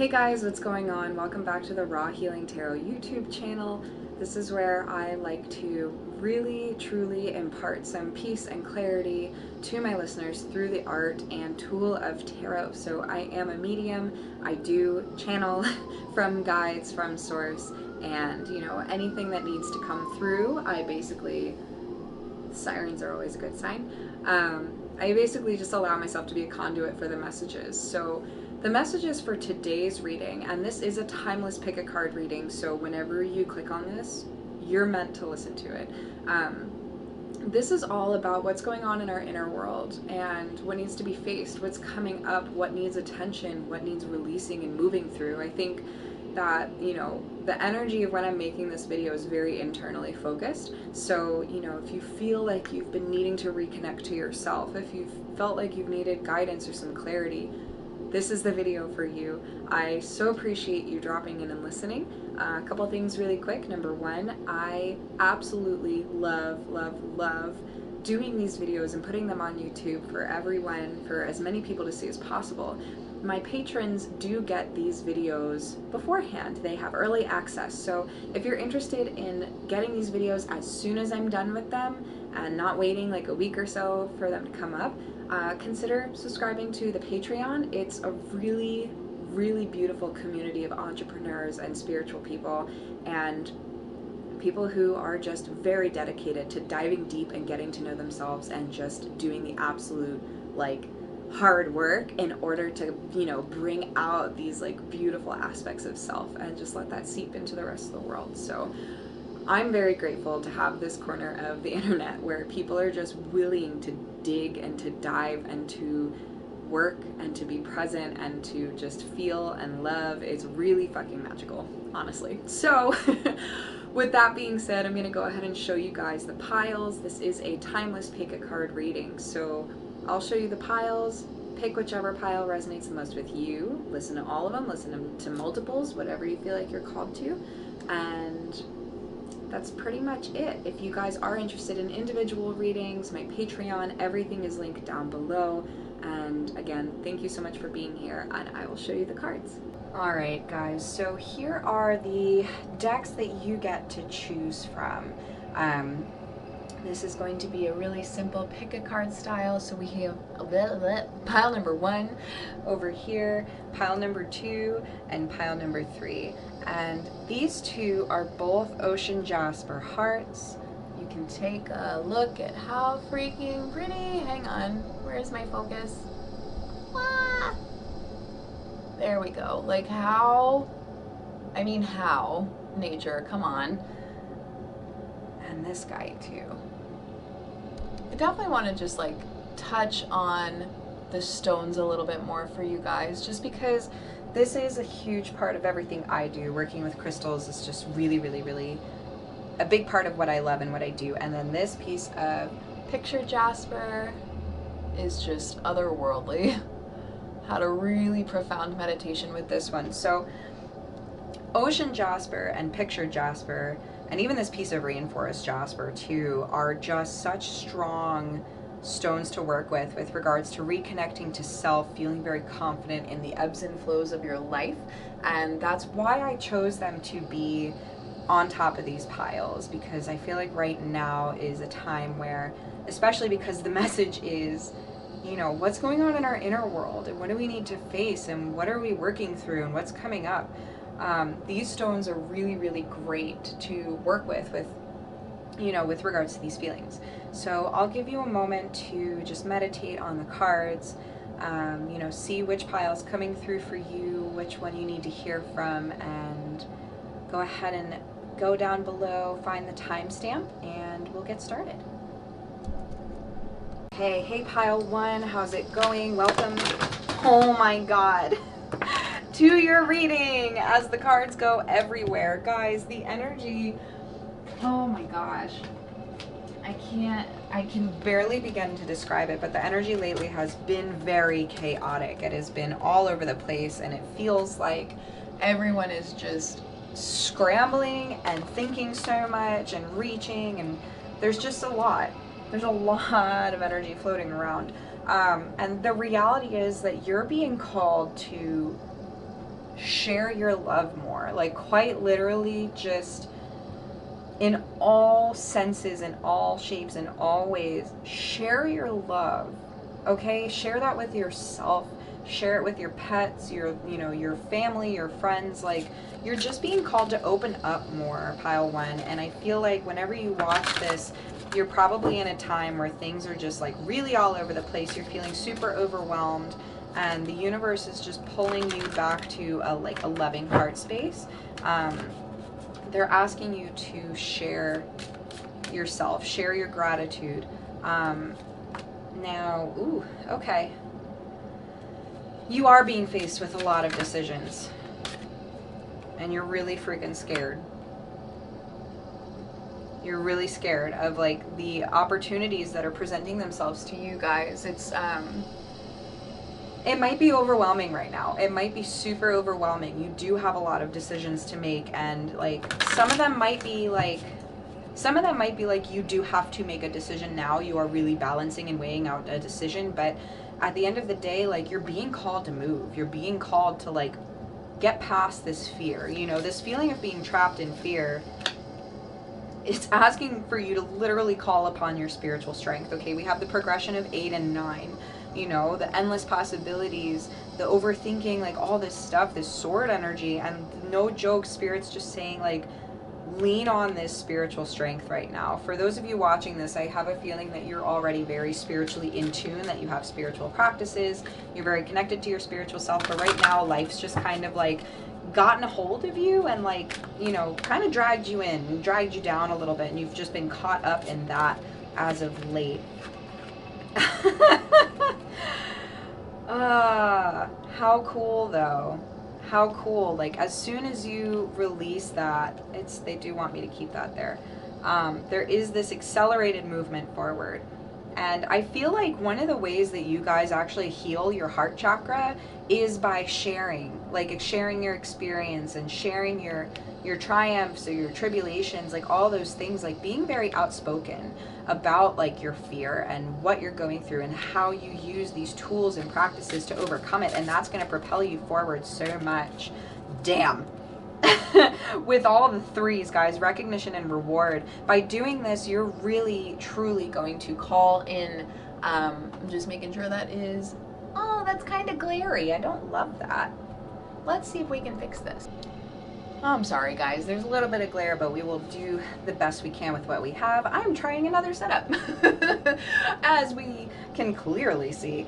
Hey guys, what's going on? Welcome back to the Raw Healing Tarot YouTube channel. This is where I like to really, truly impart some peace and clarity to my listeners through the art and tool of tarot. So I am a medium. I do channel from guides, from source, and anything that needs to come through, I basically, sirens are always a good sign. I basically just allow myself to be a conduit for the messages. So the messages for today's reading, and this is a timeless pick a card reading, so whenever you click on this, you're meant to listen to it. This is all about what's going on in our inner world and what needs to be faced, what's coming up, what needs attention, what needs releasing and moving through. I think that, the energy of when I'm making this video is very internally focused. So, if you feel like you've been needing to reconnect to yourself, if you've felt like you've needed guidance or some clarity, this is the video for you. I so appreciate you dropping in and listening. A couple things really quick. Number one, I absolutely love doing these videos and putting them on YouTube for everyone, for as many people to see as possible. My patrons do get these videos beforehand. They have early access. So if you're interested in getting these videos as soon as I'm done with them and not waiting like a week or so for them to come up, consider subscribing to the Patreon. It's a really, really beautiful community of entrepreneurs and spiritual people and people who are just very dedicated to diving deep and getting to know themselves and just doing the absolute hard work in order to bring out these beautiful aspects of self and just let that seep into the rest of the world. So I'm very grateful to have this corner of the internet where people are just willing to dig and to dive and to work and to be present and to just feel and love. It's really fucking magical, honestly. So with that being said, I'm going to go ahead and show you guys the piles. This is a timeless pick a card reading, so I'll show you the piles. Pick whichever pile resonates the most with you. Listen to all of them, listen to multiples, whatever you feel like you're called to, and that's pretty much it. If you guys are interested in individual readings, my Patreon, everything is linked down below. And again, thank you so much for being here, and I will show you the cards. Alright guys, so here are the decks that you get to choose from. This is going to be a really simple pick a card style. So we have pile number 1 over here, pile number 2, and pile number 3. And these two are both Ocean Jasper hearts. You can take a look at how freaking pretty. Hang on, where's my focus? Ah! There we go. How? Nature, come on. And this guy too. I definitely want to just touch on the stones a little bit more for you guys, just because this is a huge part of everything I do. Working with crystals is just really, really, really a big part of what I love and what I do. And then this piece of picture jasper is just otherworldly. Had a really profound meditation with this one. So Ocean Jasper and Picture Jasper, and even this piece of Rainforest Jasper too, are just such strong stones to work with regards to reconnecting to self, feeling very confident in the ebbs and flows of your life. And that's why I chose them to be on top of these piles, because I feel like right now is a time where, especially because the message is, what's going on in our inner world and what do we need to face and what are we working through and what's coming up. These stones are really, really great to work with regards to these feelings. So I'll give you a moment to just meditate on the cards, see which pile's coming through for you, which one you need to hear from, and go ahead and go down below, find the timestamp, and we'll get started. Hey pile 1, how's it going? Welcome. Oh my god. To your reading as the cards go everywhere. Guys, the energy, oh my gosh. I can barely begin to describe it, but the energy lately has been very chaotic. It has been all over the place, and it feels like everyone is just scrambling and thinking so much and reaching, and there's just a lot. There's a lot of energy floating around. And the reality is that you're being called to share your love more. Like, quite literally, just in all senses, in all shapes, in all ways, share your love. Okay? Share that with yourself. Share it with your pets, your, you know, your family, your friends. Like, you're just being called to open up more, pile one. And I feel like whenever you watch this, you're probably in a time where things are just like really all over the place. You're feeling super overwhelmed, and the universe is just pulling you back to a loving heart space. They're asking you to share yourself, share your gratitude. Now, ooh, okay. You are being faced with a lot of decisions, and you're really freaking scared. You're really scared of like the opportunities that are presenting themselves to you guys. It's it might be overwhelming right now. It might be super overwhelming. You do have a lot of decisions to make, and like some of them might be like you do have to make a decision now. You are really balancing and weighing out a decision, but at the end of the day, like, you're being called to move. You're being called to like get past this fear. You know, this feeling of being trapped in fear, it's asking for you to literally call upon your spiritual strength. Okay, we have the progression of 8 and 9, you know, the endless possibilities, the overthinking, like all this stuff, this sword energy. And no joke, Spirit's just saying, like, lean on this spiritual strength right now. For those of you watching this, I have a feeling that you're already very spiritually in tune, that you have spiritual practices, you're very connected to your spiritual self, but right now life's just kind of like gotten a hold of you and, like, you know, kind of dragged you in and dragged you down a little bit, and you've just been caught up in that as of late. How cool though. How cool. Like, as soon as you release that, they do want me to keep that there. There is this accelerated movement forward. And I feel like one of the ways that you guys actually heal your heart chakra is by sharing, like sharing your experience and sharing your triumphs or your tribulations, like all those things, like being very outspoken about like your fear and what you're going through and how you use these tools and practices to overcome it. And that's going to propel you forward so much. Damn. With all the threes, guys, recognition and reward. By doing this, you're really, truly going to call in, I'm just making sure that is, oh, that's kind of glary. I don't love that. Let's see if we can fix this. Oh, I'm sorry, guys. There's a little bit of glare, but we will do the best we can with what we have. I'm trying another setup, as we can clearly see.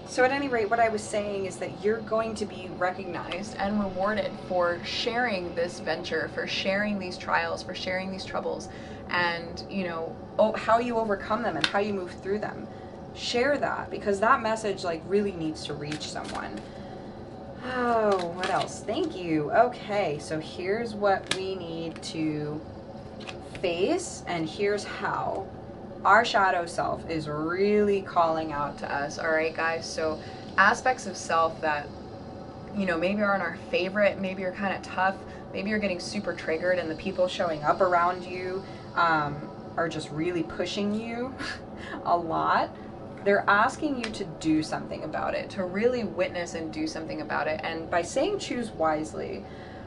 So at any rate, what I was saying is that you're going to be recognized and rewarded for sharing this venture, for sharing these trials, for sharing these troubles, and, you know, how you overcome them and how you move through them. Share that, because that message, like, really needs to reach someone. Oh, what else? Thank you. Okay, so here's what we need to face, and here's how. Our shadow self is really calling out to us. All right, guys. So aspects of self that, you know, maybe aren't our favorite, maybe you're kind of tough, maybe you're getting super triggered and the people showing up around you are just really pushing you a lot. They're asking you to do something about it, to really witness and do something about it. And by saying choose wisely,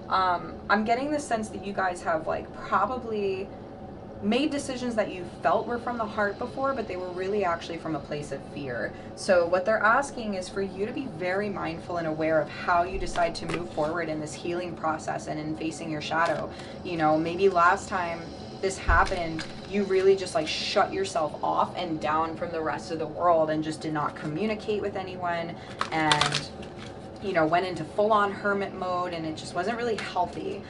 I'm getting the sense that you guys have like probably made decisions that you felt were from the heart before, but they were really actually from a place of fear. So what they're asking is for you to be very mindful and aware of how you decide to move forward in this healing process and in facing your shadow. You know, maybe last time this happened, you really just like shut yourself off and down from the rest of the world and just did not communicate with anyone, and, you know, went into full-on hermit mode, and it just wasn't really healthy.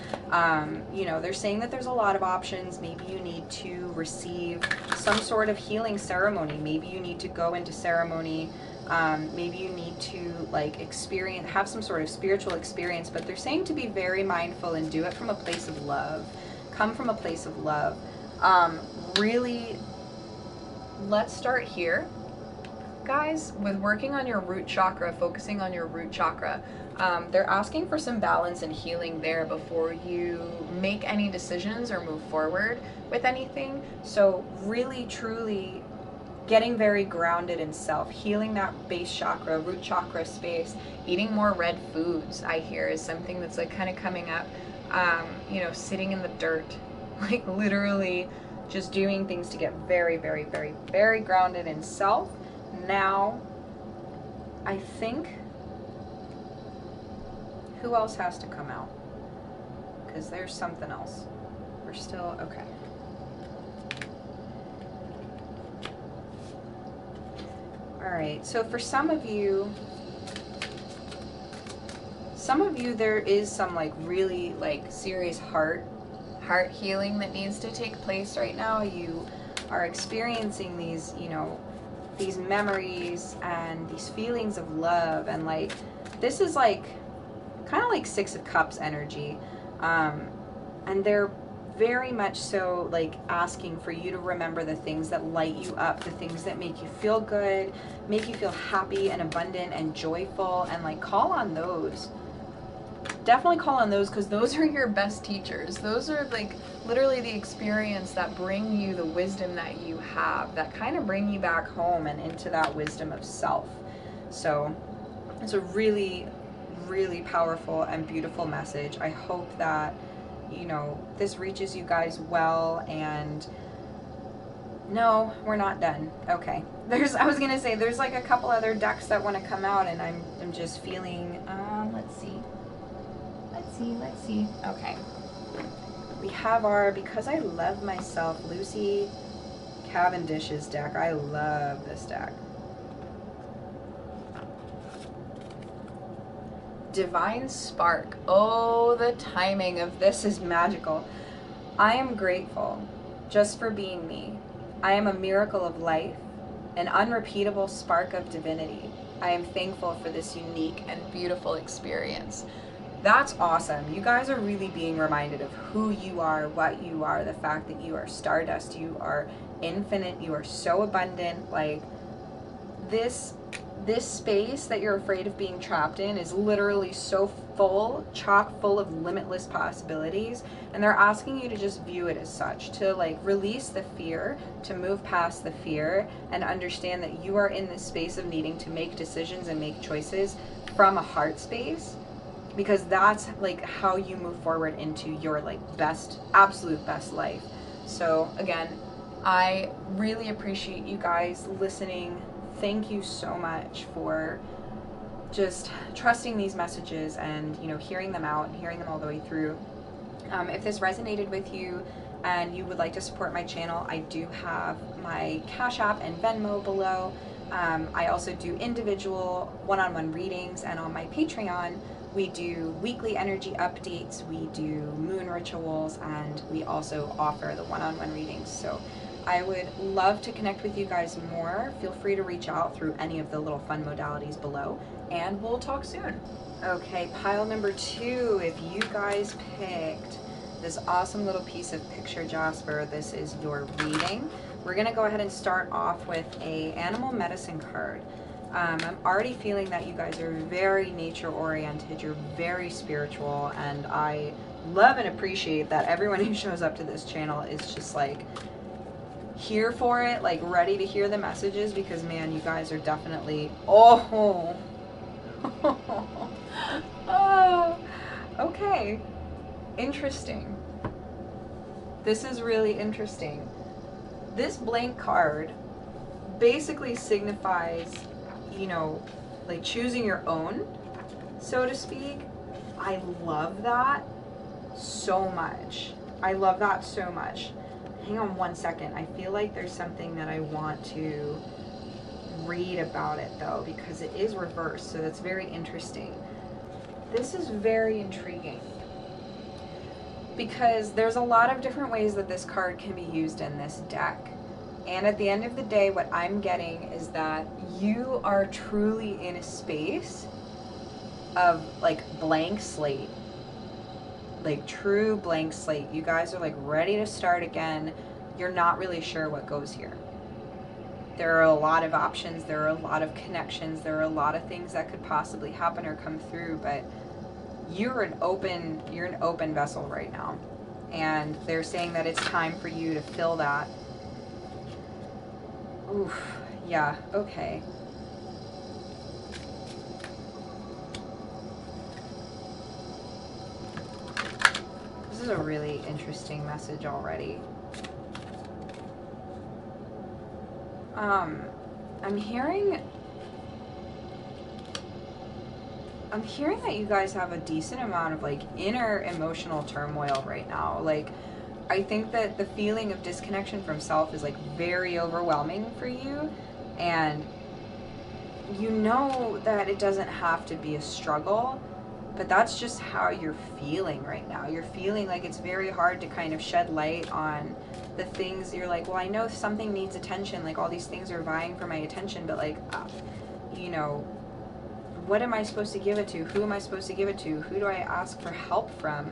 You know, they're saying that there's a lot of options. Maybe you need to receive some sort of healing ceremony. Maybe you need to go into ceremony. Maybe you need to like have some sort of spiritual experience, but they're saying to be very mindful and do it from a place of love. Come from a place of love. Really, let's start here, guys, with working on your root chakra, focusing on your root chakra. They're asking for some balance and healing there before you make any decisions or move forward with anything. So really, truly getting very grounded in self, healing that base chakra, root chakra space, eating more red foods, I hear, is something that's like kind of coming up. You know, sitting in the dirt, like literally just doing things to get very, very, very, very grounded in self. Now, I think, who else has to come out? Because there's something else. We're still, okay. All right, so for some of you, there is some like really like serious heart healing that needs to take place right now. You are experiencing these, you know, these memories and these feelings of love, and like this is like kind of like Six of Cups energy, and they're very much so like asking for you to remember the things that light you up, the things that make you feel good, make you feel happy and abundant and joyful, and like call on those. Definitely call on those, because those are your best teachers. Those are like literally the experience that bring you the wisdom that you have, that kind of bring you back home and into that wisdom of self. So it's a really, really powerful and beautiful message. I hope that, you know, this reaches you guys well. And no, we're not done. Okay. I was gonna say, there's like a couple other decks that want to come out, and I'm just feeling, let's see. Okay. We have our Because I Love Myself, Lucy Cavendish's deck. I love this deck. Divine Spark. Oh, the timing of this is magical. I am grateful just for being me. I am a miracle of life, an unrepeatable spark of divinity. I am thankful for this unique and beautiful experience. That's awesome. You guys are really being reminded of who you are, what you are, the fact that you are stardust, you are infinite, you are so abundant. Like this space that you're afraid of being trapped in is literally so full, chock full of limitless possibilities, and they're asking you to just view it as such, to like release the fear, to move past the fear, and understand that you are in this space of needing to make decisions and make choices from a heart space, because that's like how you move forward into your like best, absolute best life. So again, I really appreciate you guys listening. Thank you so much for just trusting these messages and, you know, hearing them out and hearing them all the way through. If this resonated with you and you would like to support my channel, I do have my Cash App and Venmo below. I also do individual one-on-one readings, and on my Patreon, we do weekly energy updates, we do moon rituals, and we also offer the one-on-one readings. So I would love to connect with you guys more. Feel free to reach out through any of the little fun modalities below, and we'll talk soon. Okay, pile number 2, if you guys picked this awesome little piece of picture jasper, this is your reading. We're gonna go ahead and start off with a animal medicine card. I'm already feeling that you guys are very nature oriented, you're very spiritual, and I love and appreciate that everyone who shows up to this channel is just like here for it, like ready to hear the messages, because man, you guys are definitely, oh, okay, interesting. This is really interesting. This blank card basically signifies, you know, like choosing your own, so to speak. I love that so much. I love that so much. Hang on one second. I feel like there's something that I want to read about it though, because it is reversed, so that's very interesting. This is very intriguing because there's a lot of different ways that this card can be used in this deck. And at the end of the day, what I'm getting is that you are truly in a space of like blank slate, like true blank slate. You guys are like ready to start again. You're not really sure what goes here. There are a lot of options, there are a lot of connections, there are a lot of things that could possibly happen or come through, but you're an open vessel right now. And they're saying that it's time for you to fill that Oof. Yeah, okay. This is a really interesting message already. I'm hearing that you guys have a decent amount of like inner emotional turmoil right now. Like, I think that the feeling of disconnection from self is like very overwhelming for you, and you know that it doesn't have to be a struggle, but that's just how you're feeling right now. You're feeling like it's very hard to kind of shed light on the things you're like, well, I know something needs attention, like all these things are vying for my attention, but like, you know, what am I supposed to give it to? Who am I supposed to give it to? Who do I ask for help from?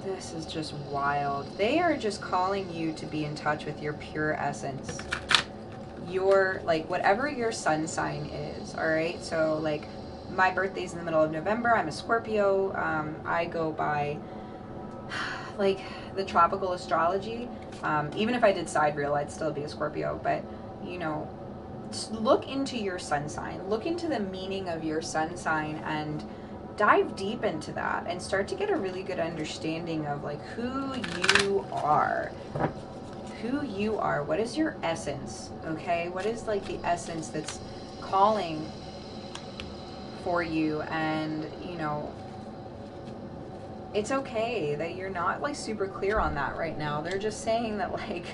This is just wild. They are just calling you to be in touch with your pure essence. Your, like, whatever your sun sign is, all right? So, like, my birthday's in the middle of November. I'm a Scorpio. I go by, like, the tropical astrology. Even if I did sidereal, I'd still be a Scorpio. But, you know, look into your sun sign. Look into the meaning of your sun sign and dive deep into that and start to get a really good understanding of, like, who you are. Who you are. What is your essence? Okay? What is, like, the essence that's calling for you? And, you know, it's okay that you're not, like, super clear on that right now. They're just saying that, like,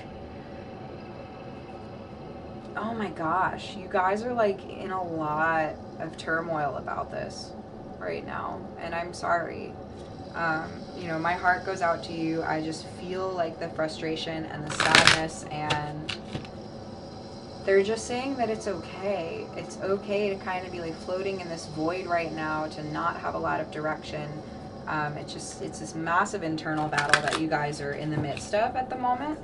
oh my gosh, you guys are, like, in a lot of turmoil about this right now, and I'm sorry. You know, my heart goes out to you. I just feel like the frustration and the sadness, and they're just saying that it's okay. It's okay to kind of be like floating in this void right now, to not have a lot of direction. It's this massive internal battle that you guys are in the midst of at the moment.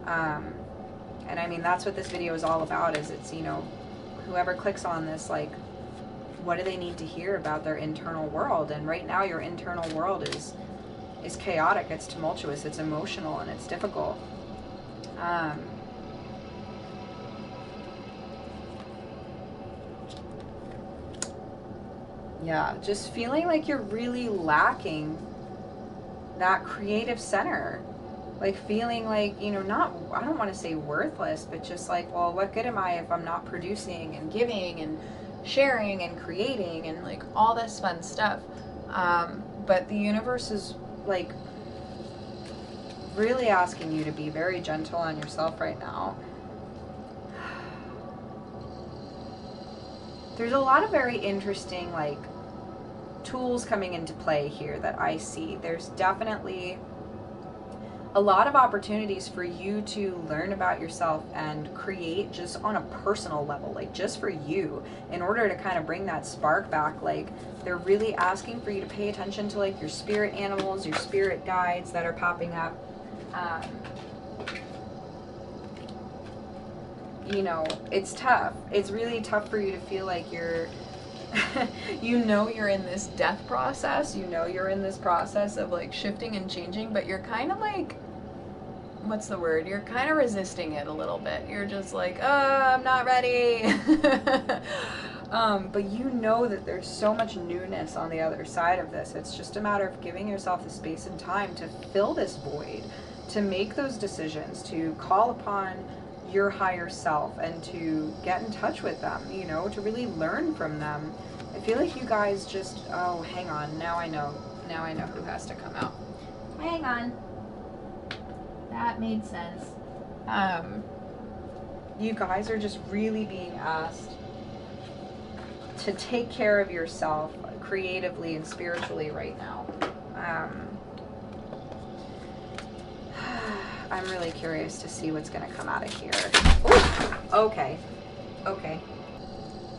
And I mean, that's what this video is all about, is it's, you know, whoever clicks on this, like, what do they need to hear about their internal world? And right now your internal world is chaotic, it's tumultuous, it's emotional, and it's difficult. Yeah, just feeling like you're really lacking that creative center. Like, feeling like, you know, not, I don't want to say worthless, but just like, well, what good am I if I'm not producing and giving and sharing and creating and, like, all this fun stuff. But the universe is, like, really asking you to be very gentle on yourself right now. There's a lot of very interesting, like, tools coming into play here that I see. There's definitely a lot of opportunities for you to learn about yourself and create just on a personal level, like just for you, in order to kind of bring that spark back. Like, they're really asking for you to pay attention to, like, your spirit animals, your spirit guides that are popping up. You know, it's tough. It's really tough for you to feel like you're you know, you're in this death process, you know, you're in this process of, like, shifting and changing, but you're kind of like, what's the word? You're kind of resisting it a little bit. You're just like, oh, I'm not ready. But you know that there's so much newness on the other side of this. It's just a matter of giving yourself the space and time to fill this void, to make those decisions, to call upon your higher self and to get in touch with them, you know, to really learn from them. I feel like you guys just, oh, hang on, now I know who has to come out. Hang on. That made sense. You guys are just really being asked to take care of yourself creatively and spiritually right now. I'm really curious to see what's going to come out of here. Ooh, okay.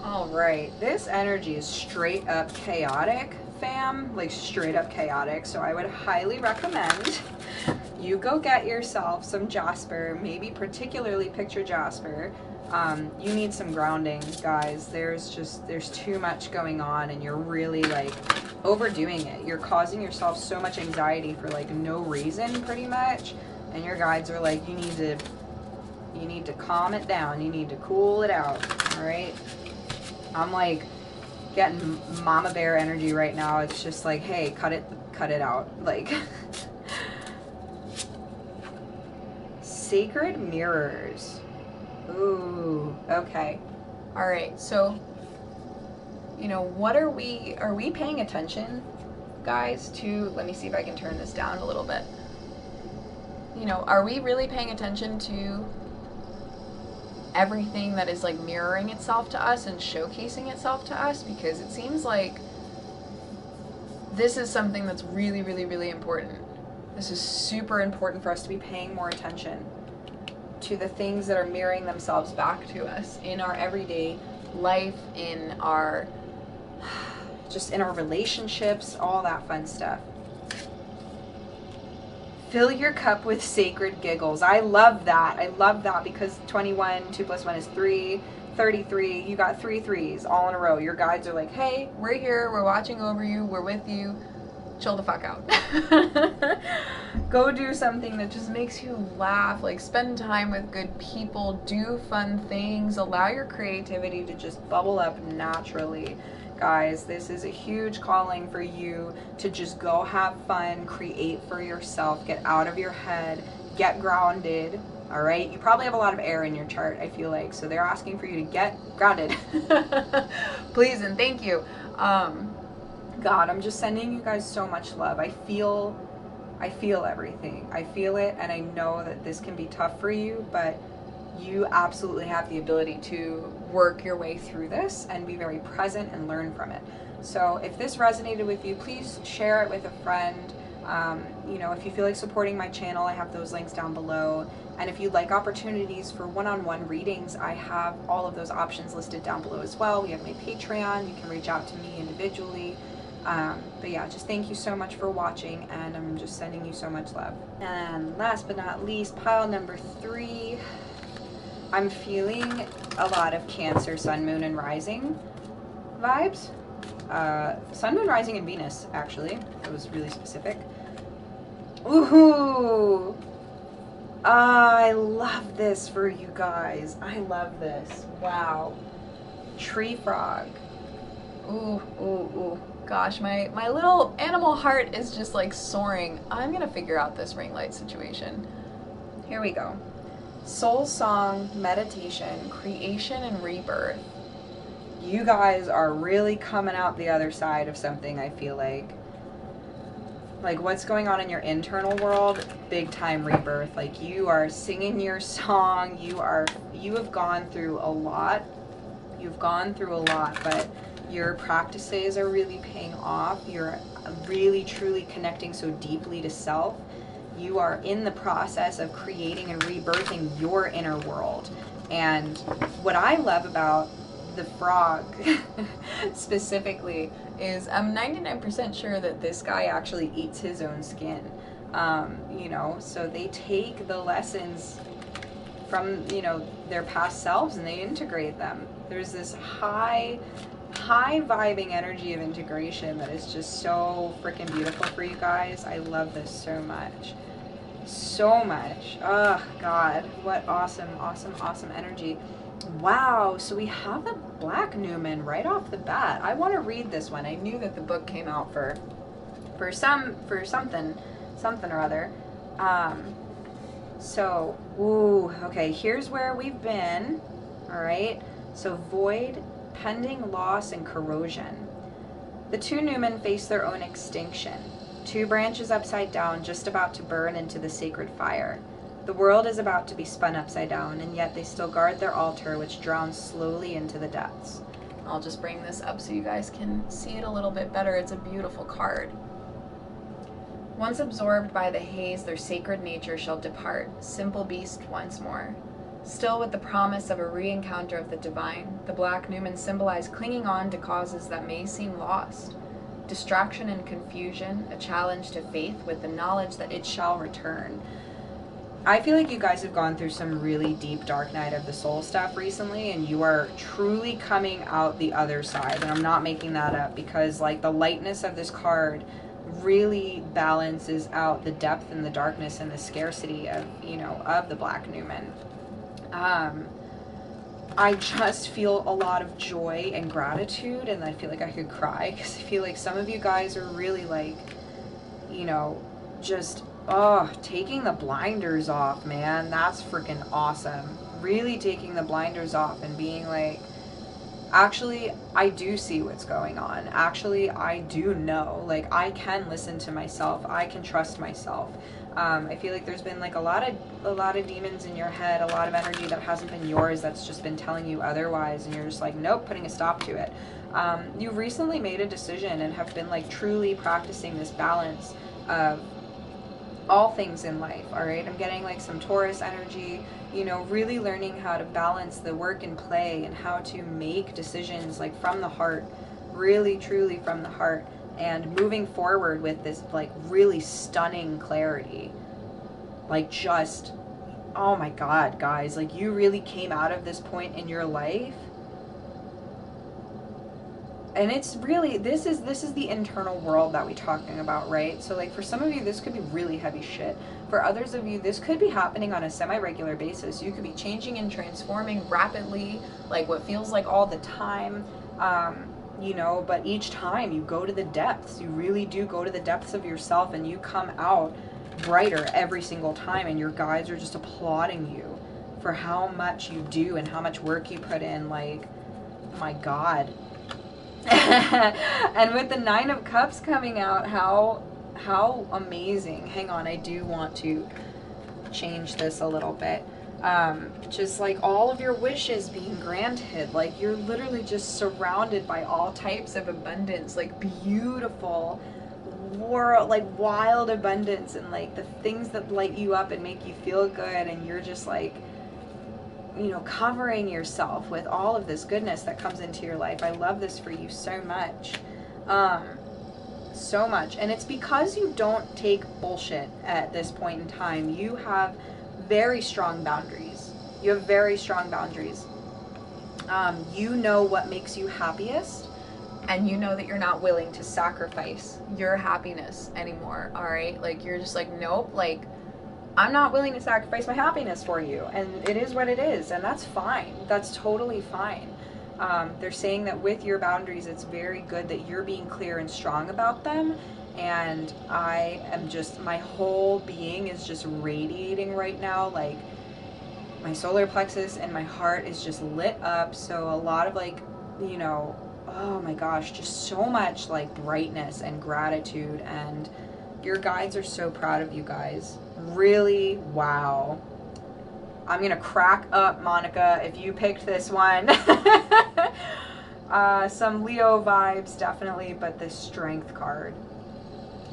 All right. This energy is straight up chaotic, fam. Like, straight up chaotic. So I would highly recommend you go get yourself some jasper, maybe particularly picture jasper. You need some grounding, guys. There's too much going on, and you're really, like, overdoing it. You're causing yourself so much anxiety for, like, no reason, pretty much. And your guides are like, you need to calm it down. You need to cool it out. All right. I'm like getting mama bear energy right now. It's just like, hey, cut it out. Like, sacred mirrors. Ooh, okay. All right. So, you know, what are we paying attention, guys, to, let me see if I can turn this down a little bit. You know, are we really paying attention to everything that is like mirroring itself to us and showcasing itself to us? Because it seems like this is something that's really, really, really important. This is super important for us to be paying more attention to the things that are mirroring themselves back to us in our everyday life, in our, just in our relationships, all that fun stuff. Fill your cup with sacred giggles. I love that. I love that because 21, 2 plus 1 is 3, 33. You got 3 3s all in a row. Your guides are like, hey, we're here. We're watching over you. We're with you. Chill the fuck out. Go do something that just makes you laugh. Like, spend time with good people. Do fun things. Allow your creativity to just bubble up naturally. Guys, this is a huge calling for you to just go have fun, create for yourself, get out of your head, get grounded, all right? You probably have a lot of air in your chart, I feel like, so they're asking for you to get grounded. Please and thank you. God, I'm just sending you guys so much love. I feel everything. I feel it, and I know that this can be tough for you, but you absolutely have the ability to work your way through this and be very present and learn from it. So if this resonated with you, please share it with a friend. You know, if you feel like supporting my channel, I have those links down below. And if you'd like opportunities for one-on-one readings, I have all of those options listed down below as well. We have my Patreon. You can reach out to me individually. But yeah, just thank you so much for watching, and I'm just sending you so much love. And last but not least, pile number 3. I'm feeling a lot of Cancer, Sun, Moon, and Rising vibes. Sun, Moon, Rising, and Venus, actually. It was really specific. Ooh! I love this for you guys. I love this. Wow. Tree frog. Ooh, ooh, ooh. Gosh, my little animal heart is just like soaring. I'm gonna figure out this ring light situation. Here we go. Soul song, meditation, creation, and rebirth. You guys are really coming out the other side of something, I feel like. Like, what's going on in your internal world? Big time rebirth. Like, you are singing your song. You have gone through a lot. You've gone through a lot, but your practices are really paying off. You're really, truly connecting so deeply to self. You are in the process of creating and rebirthing your inner world. And what I love about the frog specifically is I'm 99% sure that this guy actually eats his own skin. You know, so they take the lessons from, you know, their past selves and they integrate them. There's this high vibing energy of integration that is just so freaking beautiful for you guys. I love this so much. So much. Oh God, what awesome energy. Wow, so we have the Black Numen right off the bat. I want to read this one. I knew that the book came out for something or other. So, ooh, okay, here's where we've been. All right. So void, pending loss, and corrosion. The 2 Numen face their own extinction. 2 branches upside down, just about to burn into the sacred fire. The world is about to be spun upside down, and yet they still guard their altar, which drowns slowly into the depths. I'll just bring this up so you guys can see it a little bit better. It's a beautiful card. Once absorbed by the haze, their sacred nature shall depart, simple beast once more. Still with the promise of a re-encounter of the divine, the Black Numen symbolize clinging on to causes that may seem lost. Distraction and confusion, a challenge to faith with the knowledge that it shall return. I feel like you guys have gone through some really deep dark night of the soul stuff recently, and you are truly coming out the other side. And I'm not making that up because, like, the lightness of this card really balances out the depth and the darkness and the scarcity of, of the Black Numen. I just feel a lot of joy and gratitude, and I feel like I could cry because I feel like some of you guys are really like, just, taking the blinders off, man. That's freaking awesome. Really taking the blinders off and being like, actually, I do see what's going on. Actually, I do know. Like, I can listen to myself. I can trust myself. I feel like there's been like a lot of demons in your head, a lot of energy that hasn't been yours, that's just been telling you otherwise, and you're just like, nope, putting a stop to it. You recently made a decision and have been like truly practicing this balance of all things in life. All right, I'm getting like some Taurus energy, really learning how to balance the work and play, and how to make decisions like from the heart, really truly from the heart, and moving forward with this like really stunning clarity. Like, just, oh my God, guys, like, you really came out of this point in your life. And it's really, this is the internal world that we're talking about, right? So like, for some of you, this could be really heavy shit. For others of you, this could be happening on a semi-regular basis. You could be changing and transforming rapidly, like what feels like all the time. But each time you go to the depths, you really do go to the depths of yourself, and you come out brighter every single time, and your guides are just applauding you for how much you do and how much work you put in. Like, my God. And with the 9 of Cups coming out, how amazing. Hang on, I do want to change this a little bit. Just like all of your wishes being granted, like you're literally just surrounded by all types of abundance, like beautiful world, like wild abundance, and like the things that light you up and make you feel good, and you're just like, covering yourself with all of this goodness that comes into your life. I love this for you so much. So much. And it's because you don't take bullshit at this point in time. You have very strong boundaries. You have very strong boundaries. You know what makes you happiest, and you know that you're not willing to sacrifice your happiness anymore. All right? Like, you're just like, nope, like, I'm not willing to sacrifice my happiness for you, and it is what it is, and that's fine. That's totally fine. They're saying that with your boundaries, it's very good that you're being clear and strong about them, and I am just, my whole being is just radiating right now. Like, my solar plexus and my heart is just lit up, so a lot of like, oh my gosh, just so much like brightness and gratitude, and your guides are so proud of you guys. Really, wow. I'm gonna crack up, Monica, if you picked this one. Some Leo vibes, definitely, but this Strength card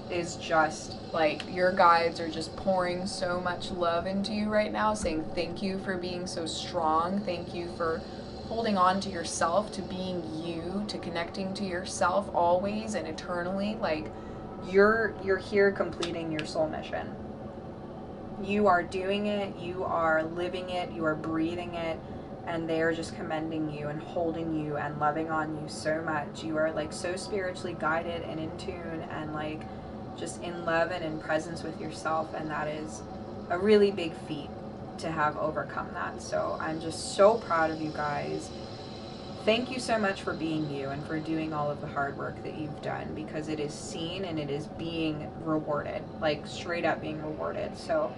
is just like, your guides are just pouring so much love into you right now, saying thank you for being so strong. Thank you for holding on to yourself, to being you, to connecting to yourself always and eternally. Like, you're here completing your soul mission. You are doing it, you are living it, you are breathing it, and they are just commending you and holding you and loving on you so much. You are like so spiritually guided and in tune, and like just in love and in presence with yourself, and that is a really big feat to have overcome that. So I'm just so proud of you guys. Thank you so much for being you and for doing all of the hard work that you've done, because it is seen and it is being rewarded, like straight up being rewarded. So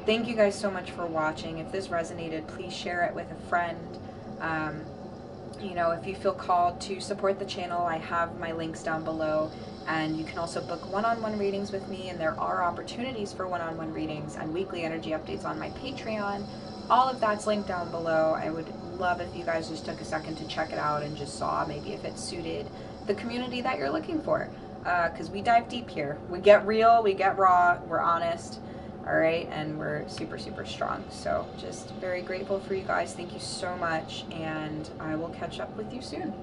thank you guys so much for watching. If this resonated, please share it with a friend. If you feel called to support the channel, I have my links down below, and you can also book one-on-one readings with me, and there are opportunities for one-on-one readings and weekly energy updates on my Patreon. All of that's linked down below. I would love if you guys just took a second to check it out and just saw maybe if it suited the community that you're looking for, because we dive deep here. We get real, we get raw, we're honest, all right, and we're super, super strong. So just very grateful for you guys. Thank you so much, and I will catch up with you soon.